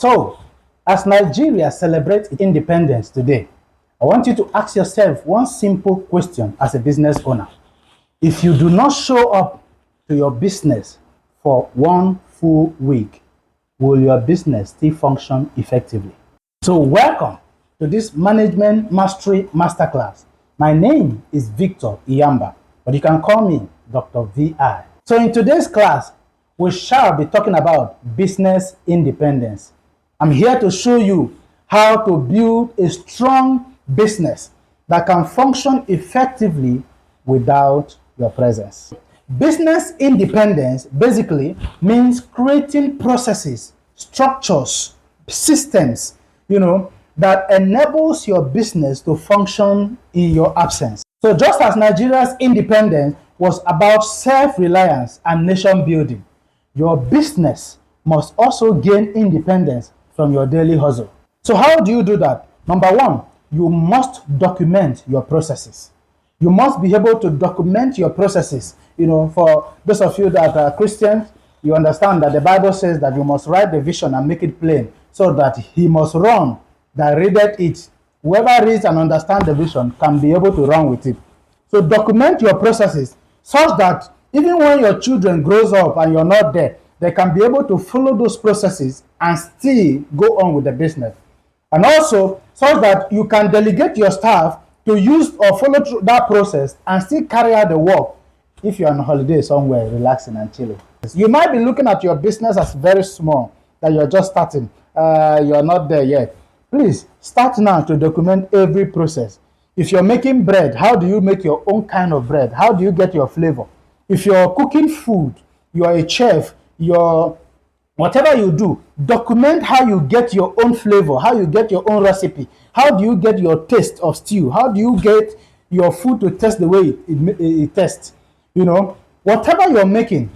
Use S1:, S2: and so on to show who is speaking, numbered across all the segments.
S1: So, as Nigeria celebrates independence today, I want you to ask yourself one simple question as a business owner. If you do not show up to your business for one full week, will your business still function effectively? So, welcome to this Management Mastery Masterclass. My name is Victor Iyamba, but you can call me Dr. VI. So, in today's class, we shall be talking about business independence. I'm here to show you how to build a strong business that can function effectively without your presence. Business independence basically means creating processes, structures, systems, that enables your business to function in your absence. So just as Nigeria's independence was about self-reliance and nation building, your business must also gain independence from your daily hustle. So how do you do that? Number one, you must document your processes. You must be able to document your processes. For those of you that are Christians, you understand that the Bible says that you must write the vision and make it plain so that he must run that readeth it. Whoever reads and understands the vision can be able to run with it. So document your processes such that even when your children grows up and you're not there, they can be able to follow those processes and still go on with the business. And also such that you can delegate your staff to use or follow through that process and still carry out the work if you're on holiday somewhere, relaxing and chilling. You might be looking at your business as very small, that you're just starting. You're not there yet. Please start now to document every process. If you're making bread, how do you make your own kind of bread? How do you get your flavor? If you're cooking food, you're a chef, whatever you do, document how you get your own flavor, how you get your own recipe. How do you get your taste of stew? How do you get your food to taste the way it tastes? Whatever you're making,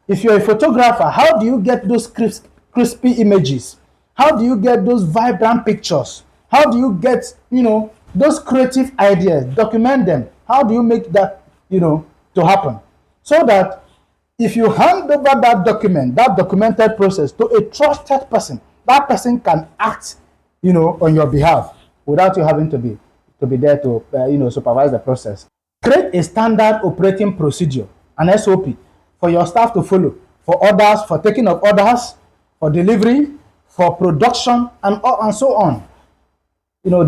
S1: if you're a photographer, how do you get those crispy images? How do you get those vibrant pictures? How do you get, those creative ideas? Document them. How do you make that, to happen? So that if you hand over that document, that documented process to a trusted person, that person can act, on your behalf without you having to be there to, supervise the process. Create a standard operating procedure, an SOP, for your staff to follow, for orders, for taking of orders, for delivery, for production, and so on.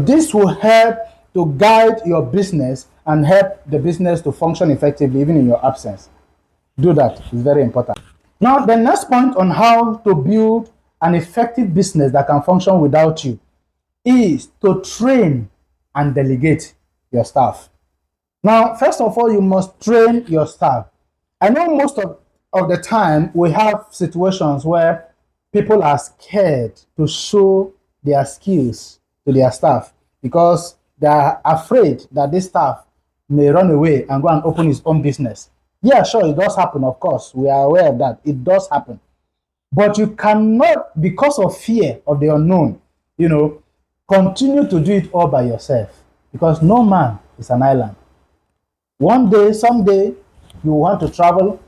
S1: This will help to guide your business and help the business to function effectively even in your absence. Do that. It's very important. Now, the next point on how to build an effective business that can function without you is to train and delegate your staff. Now, first of all, you must train your staff. I know most of the time we have situations where people are scared to show their skills to their staff because they are afraid that this staff may run away and go and open his own business. Yeah, sure, it does happen, of course. We are aware of that. It does happen. But you cannot, because of fear of the unknown, continue to do it all by yourself because no man is an island. One day, someday, you want to travel,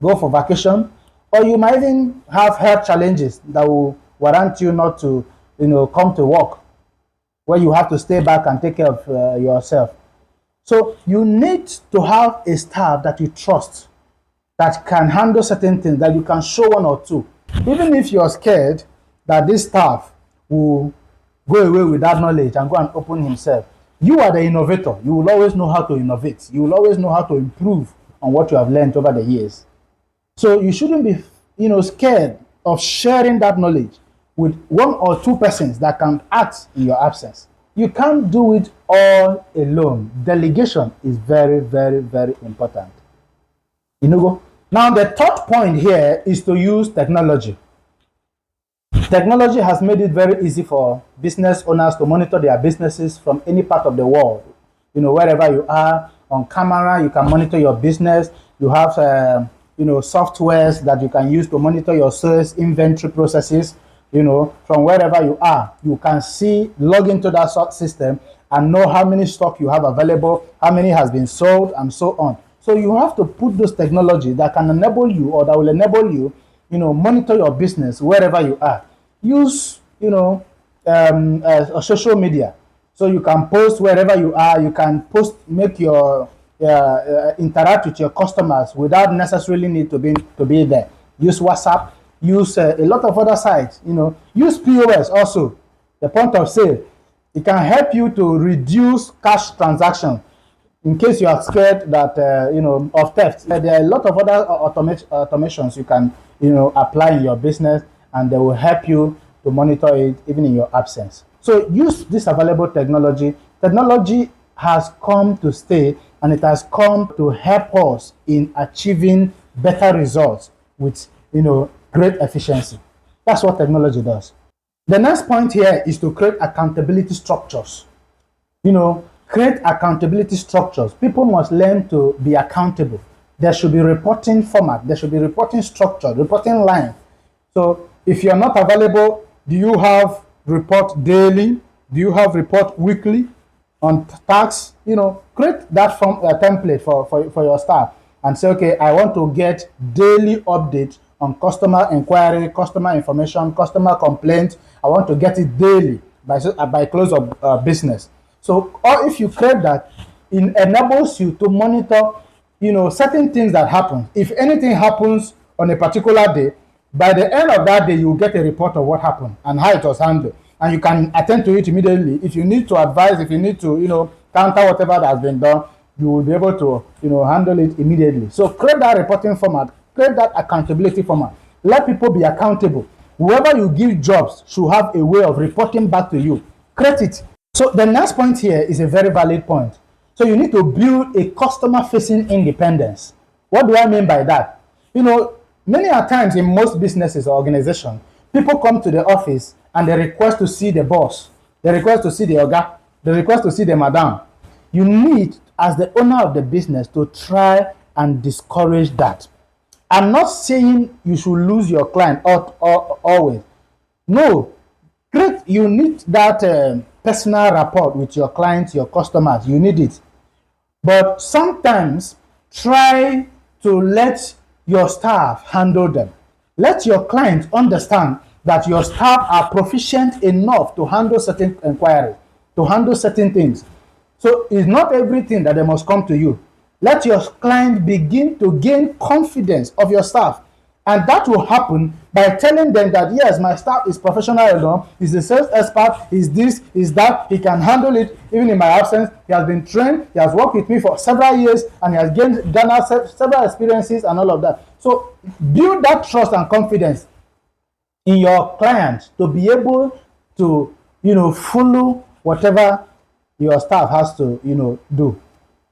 S1: go for vacation, or you might even have health challenges that will warrant you not to, come to work, where you have to stay back and take care of yourself. So you need to have a staff that you trust, that can handle certain things, that you can show one or two. Even if you're scared that this staff will go away with that knowledge and go and open himself, you are the innovator. You will always know how to innovate. You will always know how to improve on what you have learned over the years. So you shouldn't be, scared of sharing that knowledge with one or two persons that can act in your absence. You can't do it all alone. Delegation is very, very, very important. Now, the third point here is to use technology. Technology has made it very easy for business owners to monitor their businesses from any part of the world. Wherever you are, on camera, you can monitor your business. You have softwares that you can use to monitor your sales inventory processes. From wherever you are, you can log into that system and know how many stock you have available, how many has been sold, and so on. So you have to put those technology that can enable you, or that will enable you, monitor your business wherever you are. use, social media. So you can post wherever you are. You can post, make your interact with your customers without necessarily need to be there. Use WhatsApp. Use a lot of other sites. Use POS also, the point of sale. It can help you to reduce cash transaction in case you are scared that of theft. There are a lot of other automations you can apply in your business, and they will help you to monitor it even in your absence. So use this available technology. Technology has come to stay, and it has come to help us in achieving better results with great efficiency. That's what technology does. The next point here is to create accountability structures. Create accountability structures. People must learn to be accountable. There should be reporting format. There should be reporting structure, reporting line. So if you're not available, do you have report daily? Do you have report weekly on tasks? Create that form template for your staff and say, okay, I want to get daily updates on customer inquiry, customer information, customer complaint. I want to get it daily by close of business. So, or if you create that, it enables you to monitor, certain things that happen. If anything happens on a particular day, by the end of that day, you will get a report of what happened and how it was handled, and you can attend to it immediately. If you need to advise, if you need to, counter whatever that has been done, you will be able to, handle it immediately. So create that reporting format, create that accountability format. Let people be accountable. Whoever you give jobs should have a way of reporting back to you. Create it. So the next point here is a very valid point. So you need to build a customer-facing independence. What do I mean by that? Many a times in most businesses or organizations, people come to the office and they request to see the boss. They request to see the oga. They request to see the madam. You need, as the owner of the business, to try and discourage that. I'm not saying you should lose your client always. No. You need that personal rapport with your clients, your customers. You need it. But sometimes try to let your staff handle them. Let your clients understand that your staff are proficient enough to handle certain inquiries, to handle certain things. So it's not everything that they must come to you. Let your client begin to gain confidence of your staff. And that will happen by telling them that, yes, my staff is professional enough, he's a sales expert, he's this, he's that, he can handle it even in my absence. He has been trained, he has worked with me for several years, and he has garnered several experiences and all of that. So build that trust and confidence in your client to be able to, follow whatever your staff has to, do.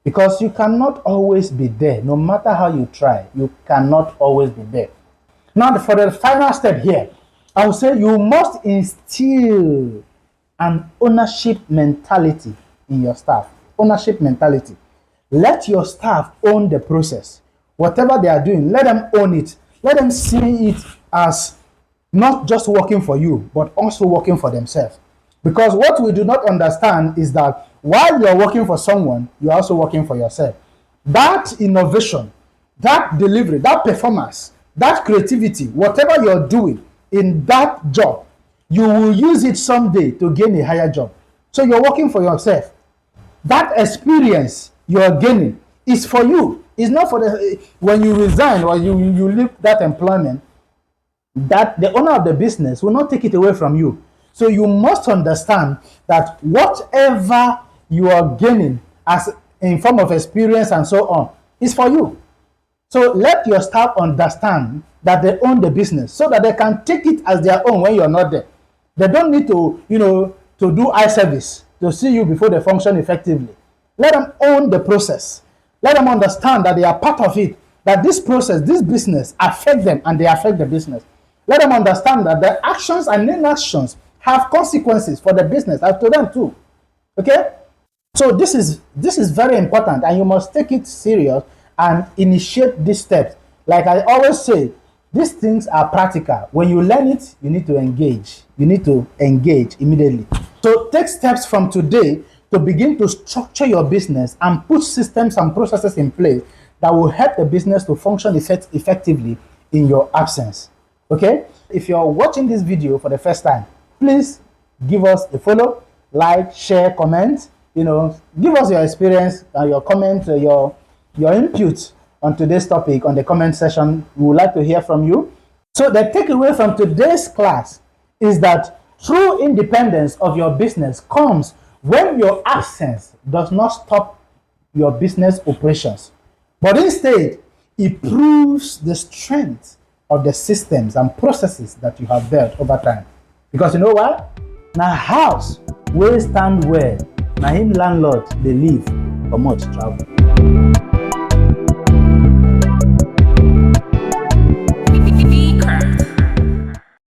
S1: Because you cannot always be there. No matter how you try, you cannot always be there. Now, for the final step here, I would say you must instill an ownership mentality in your staff. Ownership mentality. Let your staff own the process. Whatever they are doing, let them own it. Let them see it as not just working for you, but also working for themselves. Because what we do not understand is that while you're working for someone, you're also working for yourself. That innovation, that delivery, that performance, that creativity, whatever you're doing in that job, you will use it someday to gain a higher job. So you're working for yourself. That experience you're gaining is for you. It's not for when you resign or you leave that employment, that the owner of the business will not take it away from you. So you must understand that whatever you are gaining as in form of experience and so on is for you. So let your staff understand that they own the business so that they can take it as their own when you're not there. They don't need to, to do eye service to see you before they function effectively. Let them own the process. Let them understand that they are part of it, that this process, this business affect them and they affect the business. Let them understand that the actions and inactions have consequences for the business and to them too. Okay? So this is very important, and you must take it serious and initiate these steps. Like I always say, these things are practical. When you learn it, you need to engage. You need to engage immediately. So take steps from today to begin to structure your business and put systems and processes in place that will help the business to function effectively in your absence. Okay, if you're watching this video for the first time, please give us a follow, like, share, comment. Give us your experience, your comment, your input on today's topic on the comment section. We would like to hear from you. So the takeaway from today's class is that true independence of your business comes when your absence does not stop your business operations, but instead it proves the strength of the systems and processes that you have built over time. Because you know what? Now house will stand well. Now him landlord they live for much travel.